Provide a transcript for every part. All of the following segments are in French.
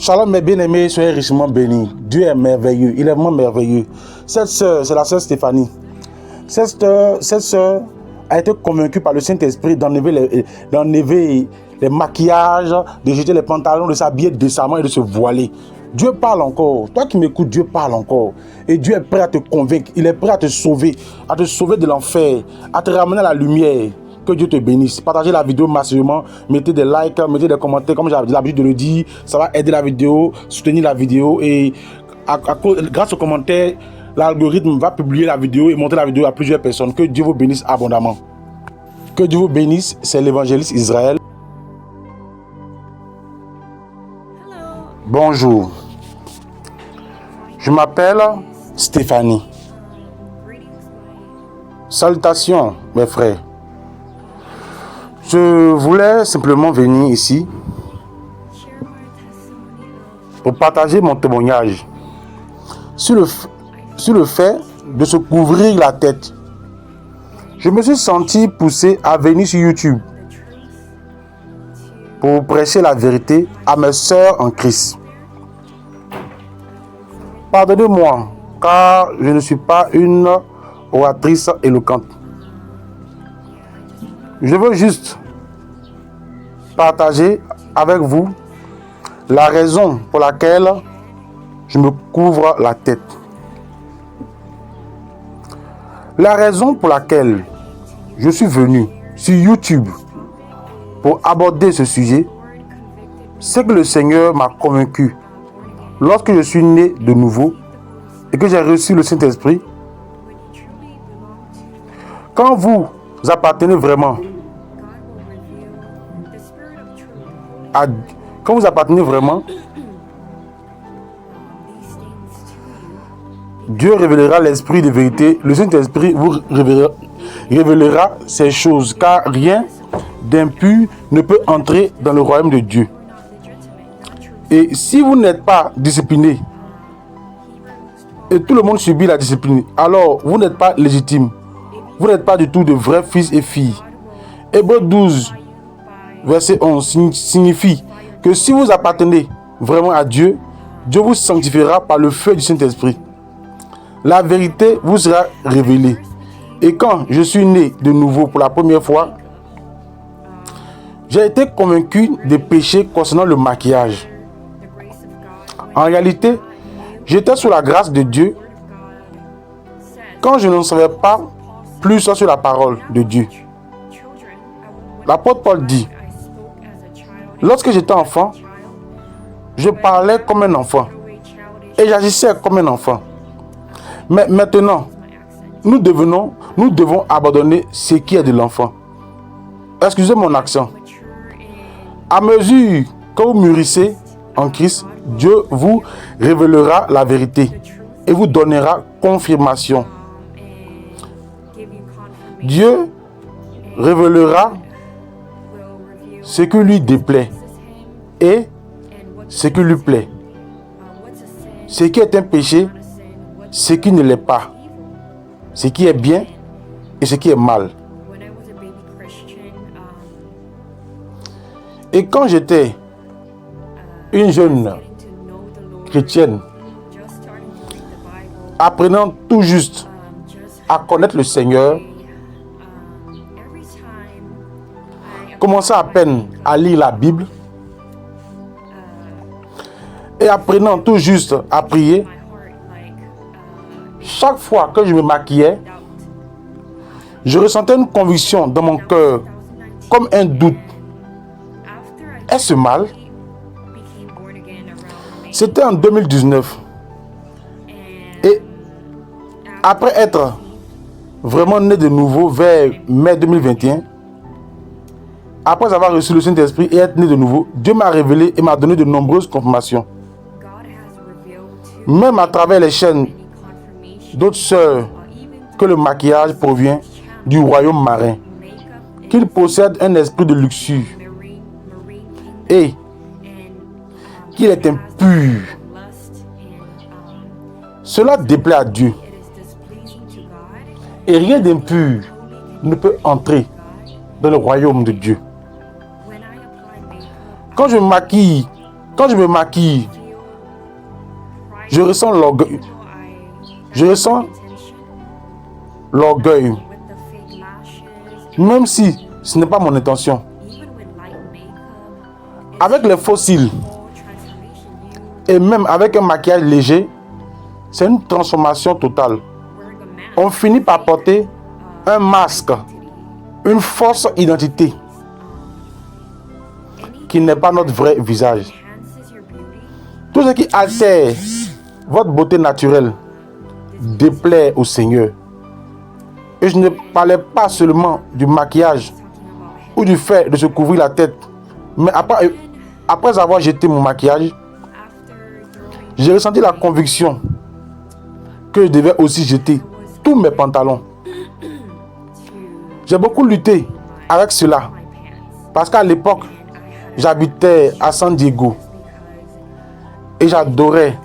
Shalom mes bien-aimés, soyez richement bénis. Dieu est merveilleux, il est vraiment merveilleux. Cette sœur, c'est la sœur Stéphanie. Cette sœur a été convaincue par le Saint-Esprit d'enlever les maquillages, de jeter les pantalons, de s'habiller décemment et de se voiler. Dieu parle encore. Toi qui m'écoutes, Dieu parle encore. Et Dieu est prêt à te convaincre. Il est prêt à te sauver de l'enfer, à te ramener à la lumière. Que Dieu te bénisse. Partagez la vidéo massivement. Mettez des likes, mettez des commentaires. Comme j'ai l'habitude de le dire, ça va aider la vidéo, soutenir la vidéo. Et grâce aux commentaires, l'algorithme va publier la vidéo et montrer la vidéo à plusieurs personnes. Que Dieu vous bénisse abondamment. Que Dieu vous bénisse. C'est l'évangéliste Israël. Bonjour. Je m'appelle Stéphanie. Salutations, mes frères. Je voulais simplement venir ici pour partager mon témoignage sur le fait de se couvrir la tête. Je me suis senti poussé à venir sur YouTube pour prêcher la vérité à mes sœurs en Christ. Pardonnez-moi, car je ne suis pas une oratrice éloquente. Je veux juste partager avec vous la raison pour laquelle je me couvre la tête. La raison pour laquelle je suis venu sur YouTube pour aborder ce sujet, c'est que le Seigneur m'a convaincu lorsque je suis né de nouveau et que j'ai reçu le Saint-Esprit. Quand vous appartenez vraiment Dieu révélera l'esprit de vérité. Le Saint-Esprit vous révélera ces choses, car rien d'impur ne peut entrer dans le royaume de Dieu. Et si vous n'êtes pas discipliné, et tout le monde subit la discipline, alors vous n'êtes pas légitime. Vous n'êtes pas du tout de vrais fils et filles. Hébreux 12, verset 11 signifie que si vous appartenez vraiment à Dieu, Dieu vous sanctifiera par le feu du Saint-Esprit. La vérité vous sera révélée. Et quand je suis né de nouveau pour la première fois, j'ai été convaincu des péchés concernant le maquillage. En réalité, j'étais sous la grâce de Dieu quand je ne savais pas plus sur la parole de Dieu. L'apôtre Paul dit: lorsque j'étais enfant, je parlais comme un enfant et j'agissais comme un enfant. Mais maintenant, nous devons abandonner ce qui est de l'enfant. Excusez mon accent. À mesure que vous mûrissez en Christ, Dieu vous révélera la vérité et vous donnera confirmation. Dieu révélera ce qui lui déplaît et ce qui lui plaît. Ce qui est un péché, ce qui ne l'est pas. Ce qui est bien et ce qui est mal. Et quand j'étais une jeune chrétienne, apprenant tout juste à connaître le Seigneur, commençant à peine à lire la Bible et apprenant tout juste à prier, chaque fois que je me maquillais, je ressentais une conviction dans mon cœur, comme un doute. Est-ce mal? C'était en 2019. Et après être vraiment né de nouveau vers mai 2021, après avoir reçu le Saint-Esprit et être né de nouveau, Dieu m'a révélé et m'a donné de nombreuses confirmations. Même à travers les chaînes d'autres sœurs, que le maquillage provient du royaume marin, qu'il possède un esprit de luxure et qu'il est impur. Cela déplaît à Dieu. Et rien d'impur ne peut entrer dans le royaume de Dieu. Quand je me maquille Quand je me maquille, je ressens l'orgueil. Je ressens l'orgueil. Même si ce n'est pas mon intention. Avec les fossiles et même avec un maquillage léger, c'est une transformation totale. On finit par porter un masque, une fausse identité qui n'est pas notre vrai visage. Tout ce qui altère votre beauté naturelle déplaît au Seigneur. Et je ne parlais pas seulement du maquillage ou du fait de se couvrir la tête, mais après avoir jeté mon maquillage, j'ai ressenti la conviction que je devais aussi jeter tous mes pantalons. J'ai beaucoup lutté avec cela parce qu'à l'époque, j'habitais à San Diego et j'adorais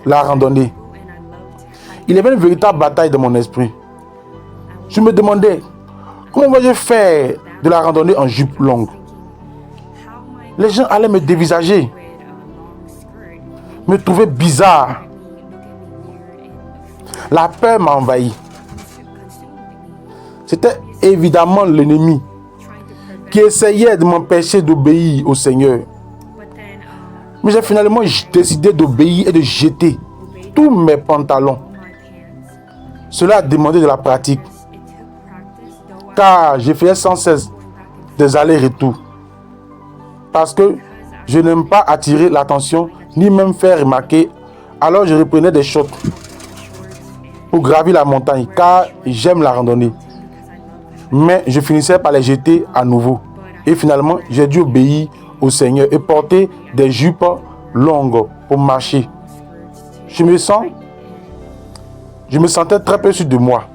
la randonnée. Il y avait une véritable bataille dans mon esprit. Je me demandais comment vais-je faire de la randonnée en jupe longue. Les gens allaient me dévisager, me trouver bizarre. La peur m'a envahi. C'était évidemment l'ennemi qui essayait de m'empêcher d'obéir au Seigneur. Mais j'ai finalement décidé d'obéir et de jeter tous mes pantalons. Cela a demandé de la pratique, car je faisais sans cesse des allers-retours. Parce que je n'aime pas attirer l'attention, ni même faire remarquer. Alors je reprenais des shots pour gravir la montagne, car j'aime la randonnée. Mais je finissais par les jeter à nouveau. Et finalement, j'ai dû obéir au Seigneur et porter des jupes longues pour marcher. Je me sentais très peu sûr de moi,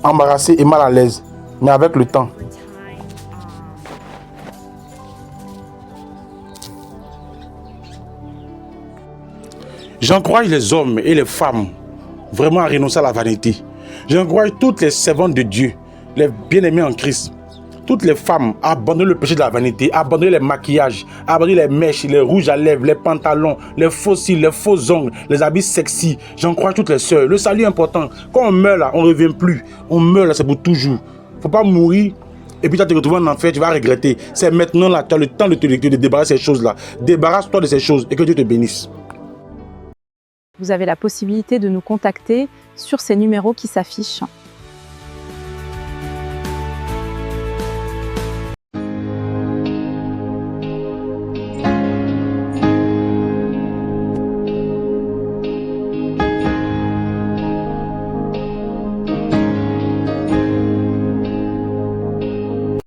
embarrassé et mal à l'aise. Mais avec le temps, j'encourage les hommes et les femmes vraiment à renoncer à la vanité. J'encourage toutes les servantes de Dieu, les bien-aimés en Christ, toutes les femmes à abandonner le péché de la vanité, à abandonner les maquillages, à abandonner les mèches, les rouges à lèvres, les pantalons, les faux cils, les faux ongles, les habits sexy. J'encourage toutes les sœurs. Le salut est important. Quand on meurt là, on ne revient plus. On meurt là, c'est pour toujours. Il ne faut pas mourir et puis tu vas te retrouver en enfer, tu vas regretter. C'est maintenant là, tu as le temps de te débarrasser de ces choses-là. Débarrasse-toi de ces choses et que Dieu te bénisse. Vous avez la possibilité de nous contacter sur ces numéros qui s'affichent.